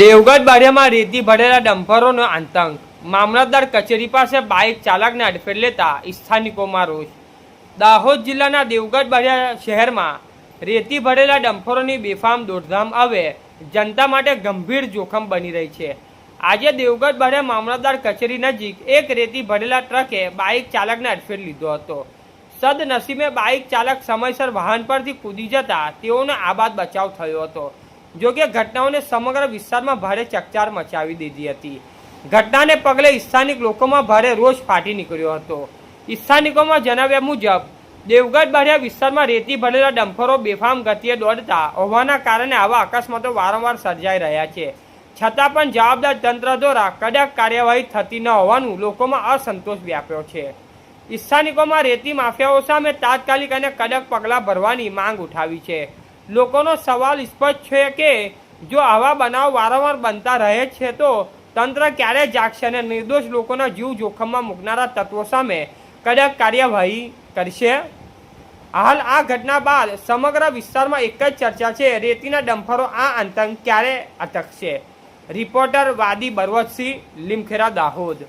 દેવગઢ બારિયામાં રેતી ભરેલા ડમ્પરોનો આતંક, મામલતદાર કચેરી પાસે બાઇક ચાલકને અડફેટ લેતા સ્થાનિકોમાં રોષ। દાહોદ જિલ્લાના દેવગઢ બારિયા શહેરમાં રેતી ભરેલા ડમ્પરોની બેફામ દોડધામ હવે જનતા માટે ગંભીર જોખમ બની રહી છે। આજે દેવગઢ બારિયા મામલતદાર કચેરી નજીક એક રેતી ભરેલા ટ્રકે બાઇક ચાલકને અડફેટ લીધો હતો। સદનસીબે બાઇક ચાલક સમયસર વાહન પરથી કૂદી જતા તેઓનો આબાદ બચાવ થયો હતો। જો કે ઘટનાઓને સમગ્ર વિસ્તારમાં ભારે ચકચાર મચાવી દીધી હતી। ઘટનાને પગલે સ્થાનિક લોકોમાં ભારે રોષ ફાટી નીકળ્યો હતો। સ્થાનિકોમાં જણાવ્યા મુજબ દેવગઢ બારિયા વિસ્તારમાં રેતી ભરેલા ડમ્પરો બેફામ ગતિએ દોડતા હોવાના કારણે આવા અકસ્માતો વારંવાર સર્જાઈ રહ્યા છે। છતાં પણ જવાબદાર તંત્ર દ્વારા કડક કાર્યવાહી થતી ન હોવાનું લોકોમાં અસંતોષ વ્યાપ્યો છે। સ્થાનિકોમાં રેતી માફિયાઓ સામે તાત્કાલિક અને કડક પગલાં ભરવાની માંગ ઉઠાવી છે। લોકોનો સવાલ સ્પષ્ટ છે કે જો આવા બનાવ વારંવાર બનતા રહે છે તો તંત્ર ક્યારે જાગશે અને નિર્દોષ લોકોના જીવ જોખમમાં મૂકનારા તત્વો સામે કડક કાર્યવાહી કરશે। હાલ આ ઘટના બાદ સમગ્ર વિસ્તારમાં એક જ ચર્ચા છે, રેતીના ડમ્પરો આ આતંક ક્યારે અટકશે। રિપોર્ટર વાદી બરવતસિંહ, લીમખેડા, દાહોદ।